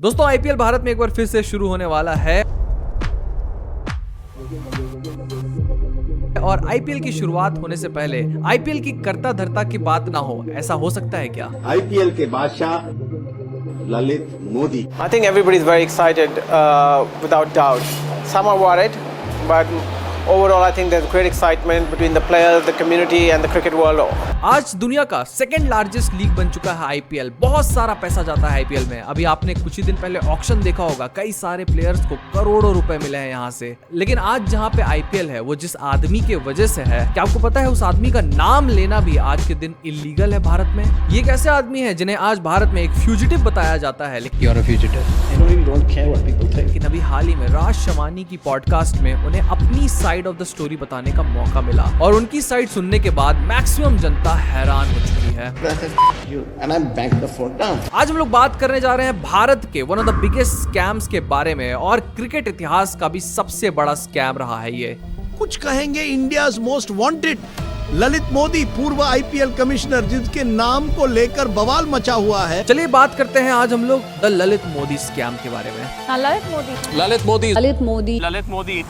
दोस्तों आईपीएल भारत में एक बार फिर से शुरू होने वाला है और आईपीएल की शुरुआत होने से पहले आईपीएल की कर्ता धर्ता की बात ना हो, ऐसा हो सकता है क्या? आईपीएल के बादशाह Lalit Modi. I think everybody is very excited, without doubt. Some are worried, but overall I think there's great excitement between the players, the community and the cricket world. आज दुनिया का सेकंड लार्जेस्ट लीग बन चुका है IPL. बहुत सारा पैसा जाता है आईपीएल में। अभी आपने कुछ ही दिन पहले ऑक्शन देखा होगा, कई सारे प्लेयर्स को करोड़ों रुपए मिले हैं यहाँ से। लेकिन आज जहाँ पे आईपीएल है वो जिस आदमी के वजह से है, क्या आपको पता है उस आदमी का नाम लेना भी आज के दिन इलीगल है भारत में? ये एक ऐसे आदमी है जिन्हें आज भारत में एक फ्यूजिटिव बताया जाता है। लेकिन अभी हाल ही में राज शमानी की पॉडकास्ट में उन्हें अपनी साइड ऑफ द स्टोरी बताने का मौका मिला और उनकी साइड सुनने के बाद मैक्सिमम जनता हैरान हो चुकी है। आज हम लोग बात करने जा रहे हैं भारत के one of the biggest scams के बारे में, और क्रिकेट इतिहास का भी सबसे बड़ा स्कैम रहा है ये। कुछ कहेंगे India's most wanted Lalit Modi, पूर्व आईपीएल कमिश्नर, जिसके नाम को लेकर बवाल मचा हुआ है। चलिए बात करते हैं आज हम लोग द ललित मोदी स्कैम के बारे में। ललित मोदी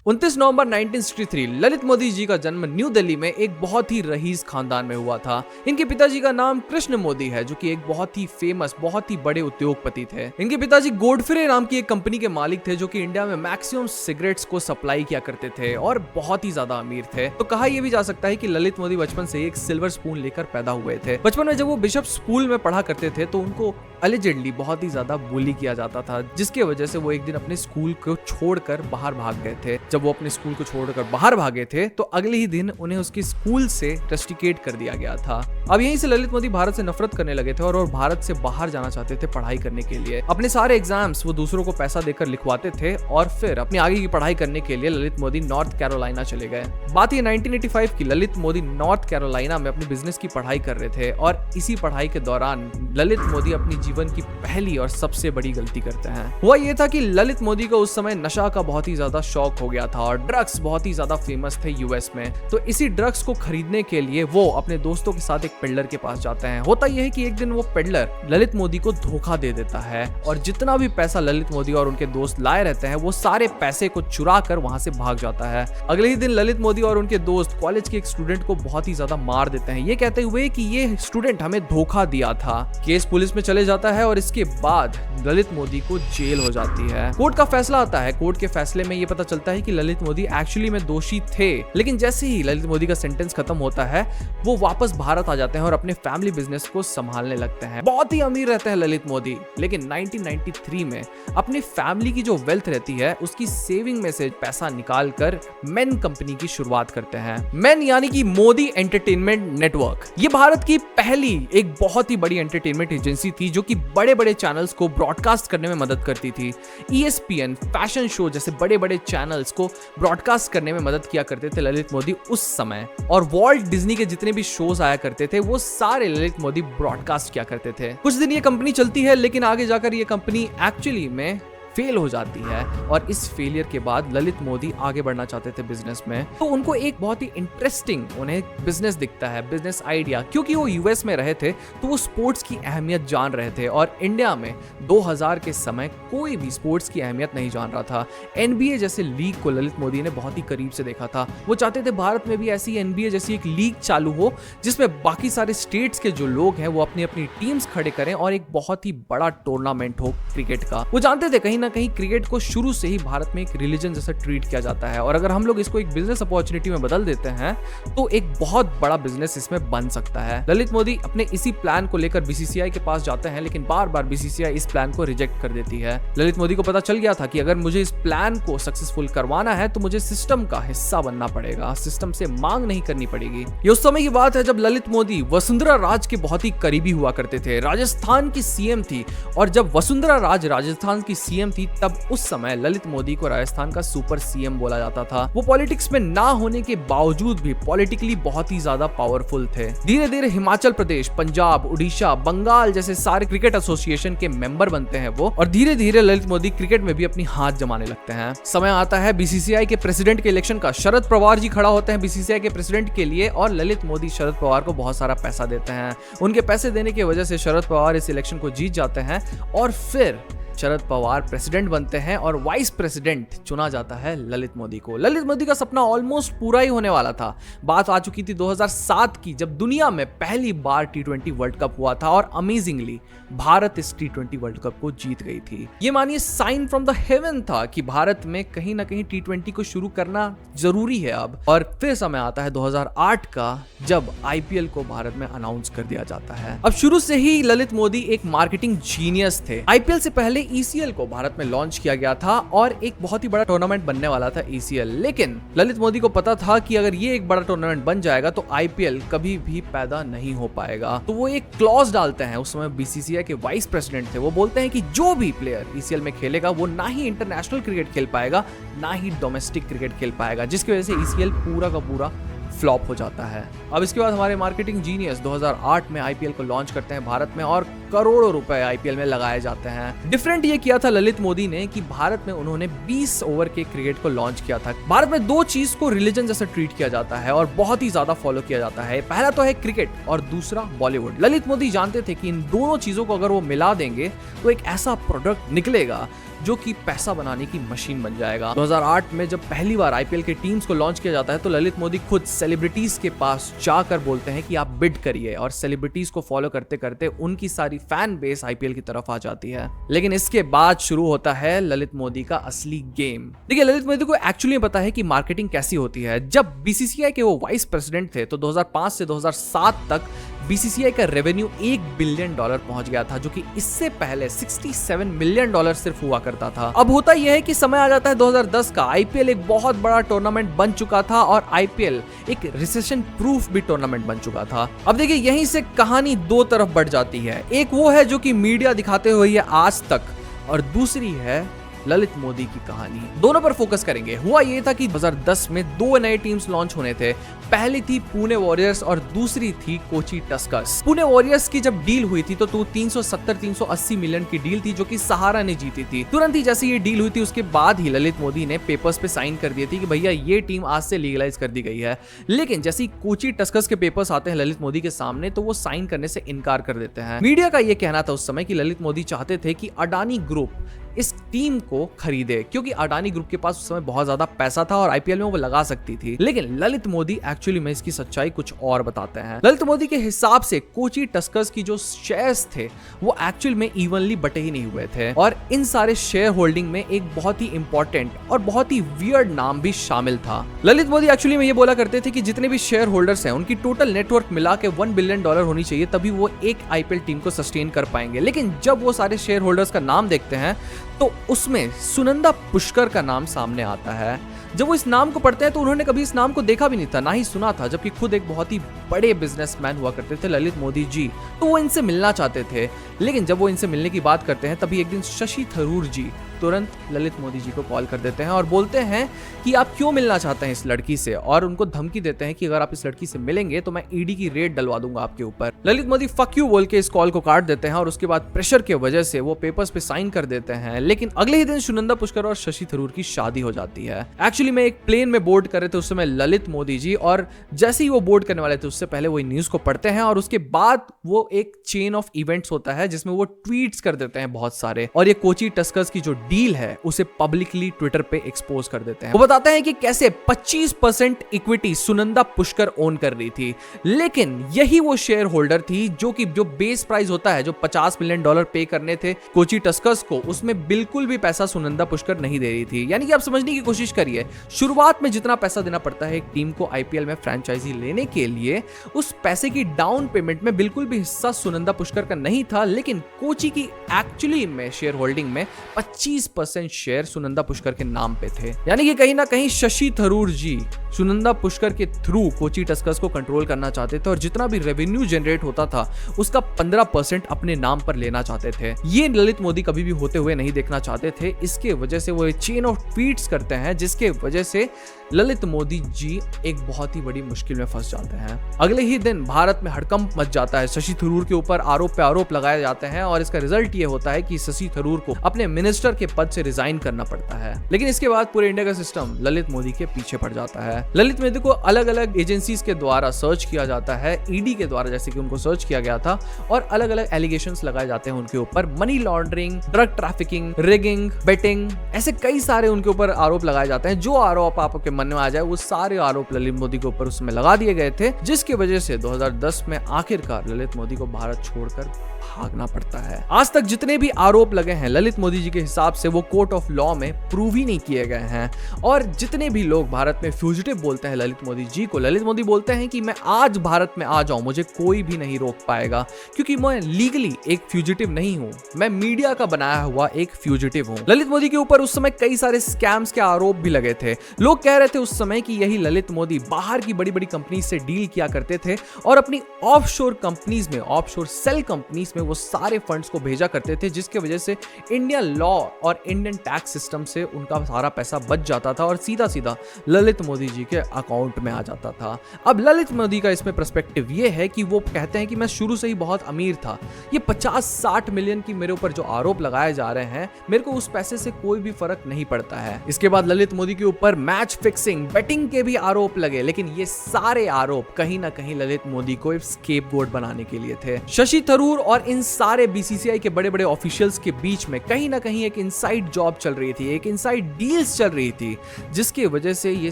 29 नवंबर 1963 ललित मोदी जी का जन्म न्यू दिल्ली में एक बहुत ही रईस खानदान में हुआ था। इनके पिताजी का नाम कृष्ण मोदी है, जो कि एक बहुत ही फेमस, बहुत ही बड़े उद्योगपति थे। इनके पिताजी गोडफ्रे नाम की एक कंपनी के मालिक थे, जो कि इंडिया में मैक्सिमम सिगरेट्स को सप्लाई किया करते थे और बहुत ही ज्यादा अमीर थे। तो कहा यह भी जा सकता है कि ललित मोदी बचपन से एक सिल्वर स्पून लेकर पैदा हुए थे। बचपन में जब वो बिशप स्कूल में पढ़ा करते थे तो उनको अलिजेडली बहुत ही ज्यादा बुली किया जाता था, जिसके वजह से वो एक दिन अपने स्कूल को छोड़कर बाहर भाग गए थे। जब वो अपने स्कूल को छोड़कर बाहर भागे थे तो अगले ही दिन उन्हें उसके स्कूल से रस्टिकेट कर दिया गया था। अब यहीं से ललित मोदी भारत से नफरत करने लगे थे और भारत से बाहर जाना चाहते थे पढ़ाई करने के लिए। अपने सारे एग्जाम्स वो दूसरों को पैसा देकर लिखवाते थे और फिर अपनी आगे की पढ़ाई करने के लिए ललित मोदी नॉर्थ कैरोलिना चले गए। बात ये 1985 की, ललित मोदी नॉर्थ कैरोलिना में अपनी बिजनेस की पढ़ाई कर रहे थे और इसी पढ़ाई के दौरान ललित मोदी अपनी जीवन की पहली और सबसे बड़ी गलती करते हैं। हुआ ये था कि ललित मोदी को उस समय नशा का बहुत ही ज्यादा शौक हो गया था और ड्रग्स बहुत ही ज्यादा फेमस थे यूएस में। तो इसी ड्रग्स को खरीदने के लिए वो अपने दोस्तों के साथ एक पेडलर के पास जाते हैं। होता यह है कि एक दिन वो पेडलर ललित मोदी को धोखा दे देता है और जितना भी पैसा ललित मोदी और उनके दोस्त लाए रहते हैं वो सारे पैसे को चुरा कर वहां से भाग जाता है। अगले ही दिन ललित मोदी और उनके दोस्त कॉलेज के एक स्टूडेंट को बहुत ही ज्यादा मार देते हैं, ये कहते हुए कि ये स्टूडेंट हमें धोखा दिया था। केस पुलिस में चले जाता है और इसके बाद ललित मोदी को जेल हो जाती है। कोर्ट का फैसला आता है। कोर्ट के फैसले में ये पता चलता है कि ललित मोदी एक्चुअली में दोषी थे, लेकिन जैसे ही ललित मोदी का सेंटेंस खत्म होता है वो वापस भारत आ जाते हैं और अपने फैमिली बिजनेस को संभालने लगते हैं। बहुत ही अमीर रहते हैं ललित मोदी, लेकिन 1993 में अपनी फैमिली की जो वेल्थ रहती है उसकी सेविंग में से पैसा निकाल कर मेन कंपनी की शुरुआत करते हैं। मेन यानी कि मोदी एंटरटेनमेंट नेटवर्क। ये भारत की पहली एक बहुत ही बड़ी एंटरटेनमेंट एजेंसी थी जो कि बड़े बड़े चैनल्स को ब्रॉडकास्ट करने में मदद करती थी। ESPN, फैशन शो जैसे बड़े बड़े चैनल्स को ब्रॉडकास्ट करने में मदद किया करते थे ललित मोदी उस समय, और वॉल्ट डिज्नी के जितने भी शोज आया करते थे वो सारे ललित मोदी ब्रॉडकास्ट किया करते थे। कुछ दिन ये कंपनी चलती है, लेकिन आगे जाकर ये कंपनी एक्चुअली में फेल हो जाती है और इस फेलियर के बाद ललित मोदी आगे बढ़ना चाहते थे बिजनेस में। तो उनको एक बहुत ही इंटरेस्टिंग उन्हें बिजनेस दिखता है, बिजनेस आइडिया। क्योंकि वो यूएस में रहे थे तो वो स्पोर्ट्स की अहमियत जान रहे थे और इंडिया में 2000 के समय कोई भी स्पोर्ट्स की अहमियत नहीं जान रहा था। NBA जैसे लीग को ललित मोदी ने बहुत ही करीब से देखा था। वो चाहते थे भारत में भी ऐसी NBA जैसी एक लीग चालू हो जिसमें बाकी सारे स्टेट्स के जो लोग हैं वो अपनी अपनी टीम्स खड़े करें और एक बहुत ही बड़ा टूर्नामेंट हो क्रिकेट का। वो जानते थे कहीं ना कहीं क्रिकेट को शुरू से ही भारत में एक रिलीजन जैसा ट्रीट किया जाता है और अगर हम लोग इसको एक बिजनेस अपॉर्चुनिटी में बदल देते हैं तो एक बहुत बड़ा बिजनेस इसमें बन सकता है। ललित मोदी अपने इसी प्लान को लेकर बीसीसीआई के पास जाते हैं, लेकिन बार बार बीसीसीआई इस प्लान को रिजेक्ट कर देती है। ललित मोदी को पता चल गया था कि अगर मुझे इस प्लान को सक्सेसफुल करवाना है तो मुझे सिस्टम का हिस्सा बनना पड़ेगा, सिस्टम से मांग नहीं करनी पड़ेगी। ये उस समय की बात है जब ललित मोदी वसुंधरा राज के बहुत ही करीबी हुआ करते थे। राजस्थान की सीएम थी और जब वसुंधरा राज राजस्थान की सीएम थी तब उस समय ललित मोदी को राजस्थान का सुपर सीएम बोला जाता था। वो पॉलिटिक्स में ना होने के बावजूद भी पॉलिटिकली बहुत ही ज्यादा पावरफुल थे। धीरे धीरे हिमाचल प्रदेश, पंजाब, उड़ीसा, बंगाल जैसे सारे क्रिकेट एसोसिएशन के मेंबर बनते हैं वो, और धीरे धीरे ललित मोदी क्रिकेट में भी अपनी हाथ जमाने लगते हैं। समय आता है बीसीसीआई के प्रेसिडेंट के इलेक्शन का। शरद पवार जी खड़ा होते हैं बीसीसीआई के प्रेसिडेंट के लिए और ललित मोदी शरद पवार को बहुत सारा पैसा देते हैं। उनके पैसे देने की वजह से शरद पवार इस इलेक्शन को जीत जाते हैं और फिर शरद पवार प्रेसिडेंट बनते हैं और वाइस प्रेसिडेंट चुना जाता है ललित मोदी को। ललित मोदी का सपना ऑलमोस्ट पूरा ही होने वाला था। बात आ चुकी थी 2007 की, जब दुनिया में पहली बार T20 वर्ल्ड कप हुआ था और अमेजिंगली भारत इस T20 वर्ल्ड कप को जीत गई थी। ये मानिए साइन फ्रॉम द हेवन था कि भारत में कहीं ना कहीं T20 को शुरू करना जरूरी है अब। और फिर समय आता है 2008 का, जब IPL को भारत में अनाउंस कर दिया जाता है। अब शुरू से ही ललित मोदी एक मार्केटिंग जीनियस थे। IPL से पहले ECL को भारत में लॉन्च किया गया था और एक बहुत ही बड़ा टूर्नामेंट बनने वाला था ECL, लेकिन ललित मोदी को पता था कि अगर ये एक बड़ा टूर्नामेंट बन जाएगा तो IPL कभी भी पैदा नहीं हो पाएगा। तो वो एक क्लॉज डालते हैं, उस समय BCCI के वाइस प्रेसिडेंट थे, वो बोलते हैं कि जो भी प्लेयर ECL में खेलेगा वो ना ही इंटरनेशनल क्रिकेट खेल पाएगा ना ही डोमेस्टिक क्रिकेट खेल पाएगा, जिसकी वजह से ECL पूरा का पूरा फ्लॉप हो जाता है। अब इसके बाद हमारे मार्केटिंग जीनियस 2008 में IPL को लॉन्च करते हैं भारत में और करोड़ों रुपए IPL में लगाए जाते हैं। डिफरेंट ये किया था ललित मोदी ने कि भारत में उन्होंने 20 ओवर के क्रिकेट को लॉन्च किया था। भारत में दो चीज को रिलीजन जैसा ट्रीट किया जाता है और बहुत ही ज्यादा फॉलो किया जाता है। पहला तो है क्रिकेट और दूसरा बॉलीवुड। ललित मोदी जानते थे कि इन दोनों चीजों को अगर वो मिला देंगे तो एक ऐसा प्रोडक्ट निकलेगा जो कि पैसा बनाने की मशीन बन जाएगा। 2008 में जब पहली बार IPL के टीम्स को लॉन्च किया जाता है तो ललित मोदी खुद सेलिब्रिटीज के पास जाकर बोलते हैं कि आप बिड करिए, और सेलिब्रिटीज को फॉलो करते करते उनकी सारी फैन बेस IPL की तरफ आ जाती है। लेकिन इसके बाद शुरू होता है ललित मोदी का असली गेम। देखिए, ललित मोदी को एक्चुअली पता है कि मार्केटिंग कैसी होती है। जब BCCI के वो वाइस प्रेसिडेंट थे तो 2005 से 2007 तक BCCI का रेवेन्यू $1 बिलियन पहुंच गया था, जो कि इससे पहले $67 मिलियन सिर्फ हुआ करता था। अब होता यह है कि समय आ जाता है 2010 का। IPL एक बहुत बड़ा टूर्नामेंट बन चुका था और IPL एक रिसेशन प्रूफ भी टूर्नामेंट बन चुका था। अब देखिए, यहीं से कहानी दो तरफ बढ़ जाती है। एक वो है जो कि मीडिया दिखाते हुए है आज तक, और दूसरी है ललित मोदी की कहानी। दोनों पर फोकस करेंगे। हुआ ये था कि 2010 में दो नए टीम्स लॉन्च होने थे। पहली थी पुणे वॉरियर्स और दूसरी थी कोची टस्कर्स। पुणे वॉरियर्स की जब डील हुई थी तो 370-380 मिलियन की डील थी, जो कि सहारा ने जीती थी। तुरंत ही जैसे ये डील हुई थी उसके बाद ही ललित मोदी ने पेपर्स पे साइन कर दिए थे कि भैया ये टीम आज से लीगलाइज कर दी गई है। लेकिन जैसे ही कोची टस्कर्स के पेपर्स आते हैं ललित मोदी के सामने तो वो साइन करने से इनकार कर देते हैं। मीडिया का ये कहना था उस समय कि ललित मोदी चाहते थे कि अडानी ग्रुप इस टीम को खरीदे, क्योंकि अडानी ग्रुप के पास उस समय बहुत ज्यादा पैसा था और IPL में वो लगा सकती थी। लेकिन ललित मोदी एक्चुअली में इसकी सच्चाई कुछ और बताते हैं। ललित मोदी के हिसाब से कोची टस्कर्स की जो शेयर्स थे वो एक्चुअल में इवनली बटे ही नहीं हुए थे, और इन सारे शेयर होल्डिंग में एक बहुत ही इंपॉर्टेंट और बहुत ही वियर्ड नाम भी शामिल था। ललित मोदी एक्चुअली में ये बोला करते थे कि जितने भी शेयर होल्डर्स हैं उनकी टोटल नेटवर्क मिला के $1 बिलियन होनी चाहिए, तभी वो एक IPL टीम को सस्टेन कर पाएंगे। लेकिन जब वो सारे शेयर होल्डर्स का नाम देखते हैं तो उसमें सुनंदा पुष्कर का नाम सामने आता है। जब वो इस नाम को पढ़ते हैं तो उन्होंने कभी इस नाम को देखा भी नहीं था, ना ही सुना था, जबकि खुद एक बहुत ही बड़े बिजनेसमैन हुआ करते थे ललित मोदी जी। तो वो इनसे मिलना चाहते थे। लेकिन जब वो इनसे मिलने की बात करते हैं तभी एक दिन शशि थरूर जी तुरंत ललित मोदी जी को कॉल कर देते हैं और बोलते हैं कि आप क्यों मिलना चाहते हैं इस लड़की से, और उनको धमकी देते हैं कि अगर आप इस लड़की से मिलेंगे तो मैं ED की रेड डलवा दूंगा आपके ऊपर। ललित मोदी फक यू बोल के इस कॉल को काट देते हैं और उसके बाद प्रेशर की वजह से वो पेपर्स पे साइन कर देते हैं। लेकिन अगले ही दिन सुनंदा पुष्कर और शशि थरूर की शादी हो जाती है। एक्चुअली में एक प्लेन में बोर्ड कर रहे थे उस समय ललित मोदी जी, और जैसे ही वो बोर्ड करने वाले थे उससे पहले वो न्यूज को पढ़ते हैं और उसके बाद वो एक चेन ऑफ इवेंट्स होता है जिसमें वो ट्वीट्स कर देते हैं बहुत सारे, और ये कोची टस्कर्स की जो डील है उसे पब्लिकली ट्विटर पे एक्सपोज कर देते हैं। वो बताते हैं कि कैसे 25% इक्विटी सुनंदा पुष्कर ओन कर रही थी, लेकिन यही वो शेयर होल्डर थी जो बेस प्राइस होता है, जो $50 मिलियन पे करने थे कोची टस्कर्स को, उसमें बिल्कुल भी पैसा सुनंदा पुष्कर नहीं दे रही थी। यानी कि आप समझने की कोशिश करिए, शुरुआत में जितना पैसा देना पड़ता है एक टीम को IPL में फ्रेंचाइजी लेने के लिए, उस पैसे की डाउन पेमेंट में बिल्कुल भी हिस्सा सुनंदा पुष्कर का नहीं था। लेकिन कोची की एक्चुअली में शेयर होल्डिंग में 25% शेयर सुनंदा पुष्कर के नाम पे थे। यानी कि कहीं ना कहीं शशि थरूर जी सुनंदा पुष्कर के थ्रू कोची टस्कर्स को कंट्रोल करना चाहते थे और जितना भी रेवेन्यू जनरेट होता था उसका 15% अपने नाम पर लेना चाहते थे। ये ललित मोदी कभी भी होते हुए नहीं देखना चाहते थे। इसके वजह से वो चेन ऑफ ट्वीट्स करते हैं जिसके वजह से ललित मोदी जी एक बहुत ही बड़ी मुश्किल में फंस जाते हैं। अगले ही दिन भारत में हड़कंप मच जाता है। शशि थरूर के ऊपर आरोप पे आरोप लगाए जाते हैं और इसका रिजल्ट ये होता है कि शशि थरूर को अपने मिनिस्टर के पद से रिजाइन करना पड़ता है। लेकिन इसके बाद पूरे इंडिया का सिस्टम ललित मोदी के पीछे पड़ जाता है। ललित मोदी को अलग अलग एजेंसीज के द्वारा सर्च किया जाता है, ईडी के द्वारा जैसे कि उनको सर्च किया गया था, और अलग अलग एलिगेशंस लगाए जाते हैं उनके ऊपर। Money laundering, drug trafficking, rigging, betting, ऐसे कई सारे उनके ऊपर आरोप लगाए जाते हैं। जो आरोप आपके मन में आ जाए वो सारे आरोप ललित मोदी के ऊपर उसमें लगा दिए गए थे, जिसकी वजह से 2010 में आखिरकार ललित मोदी को भारत छोड़कर भागना पड़ता है। आज तक जितने भी आरोप लगे हैं ललित मोदी जी के हिसाब से वो कोर्ट ऑफ लॉ में प्रूव ही नहीं किए गए हैं। और जितने भी लोग भारत में फ्यूजिटिव बोलते हैं ललित मोदी जी को, ललित मोदी बोलते हैं कि मैं आज भारत में आ जाऊं मुझे कोई भी नहीं रोक पाएगा, क्योंकि मैं लीगली एक फ्यूजिटिव नहीं हूं, मैं मीडिया का बनाया हुआ एक फ्यूजिटिव हूं। ललित मोदी के ऊपर उस समय कई सारे स्कैम्स के आरोप भी लगे थे। लोग कह रहे थे उस समय कि यही ललित मोदी बाहर की बड़ी बड़ी कंपनी से डील किया करते थे और अपनी ऑफशोर कंपनीज में, ऑफशोर सेल कंपनीज में वो सारे फंड्स को भेजा करते थे, जिसके वजह से इंडियन लॉ और इंडियन टैक्स सिस्टम से उनका सारा पैसा बच जाता था और सीधा सीधा ललित मोदी जी के अकाउंट में आ जाता था। अब ललित मोदी का इसमें पर्सपेक्टिव ये है कि वो कहते हैं कि मैं शुरू से ही बहुत अमीर था, ये 50-60 मिलियन की मेरे ऊपर जो आरोप लगाए जा रहे हैं मेरे को उस पैसे से कोई भी फर्क नहीं पड़ता है। इसके बाद ललित मोदी के ऊपर मैच फिक्सिंग, बेटिंग के भी आरोप लगे, लेकिन ये सारे आरोप कहीं ना कहीं ललित मोदी को स्केपगोट बनाने के लिए थे। शशि थरूर और इन सारे बीसीसीआई के बड़े बड़े ऑफिशियल्स के बीच में कहीं ना कहीं एक इनसाइड जॉब चल रही थी, एक इनसाइड डील्स चल रही थी, जिसकी वजह से ये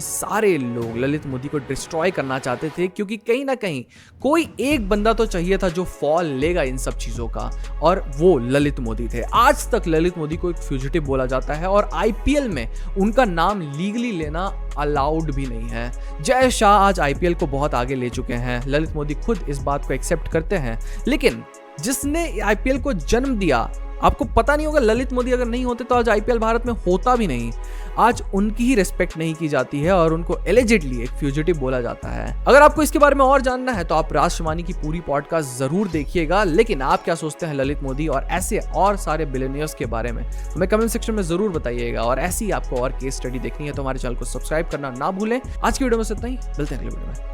सारे लोग ललित मोदी को डिस्ट्रॉय करना चाहते थे, क्योंकि कहीं ना कहीं कोई एक बंदा तो चाहिए था जो फॉल लेगा इन सब चीजों का, और वो ललित मोदी थे। आज तक ललित मोदी को एक फ्यूजिटिव बोला जाता है और आईपीएल में उनका नाम लीगली लेना अलाउड भी नहीं है। जय शाह आज आईपीएल को बहुत आगे ले चुके हैं, ललित मोदी खुद इस बात को एक्सेप्ट करते हैं, लेकिन जिसने आईपीएल को जन्म दिया, आपको पता नहीं होगा ललित मोदी अगर नहीं होते तो आज आईपीएल भारत में होता भी नहीं। आज उनकी ही रिस्पेक्ट नहीं की जाती है और उनको एलिजिडली एक फ्यूजिटिव बोला जाता है। अगर आपको इसके बारे में और जानना है तो आप राष्ट्रवाणी की पूरी पॉडकास्ट जरूर देखिएगा। लेकिन आप क्या सोचते हैं ललित मोदी और ऐसे और सारे बिलियनियर्स के बारे में हमें कमेंट सेक्शन में जरूर बताइएगा। और ऐसी आपको और केस स्टडी देखनी है तो हमारे चैनल को सब्सक्राइब करना ना भूलें। आज की वीडियो में इतना ही, मिलते हैं अगले वीडियो में।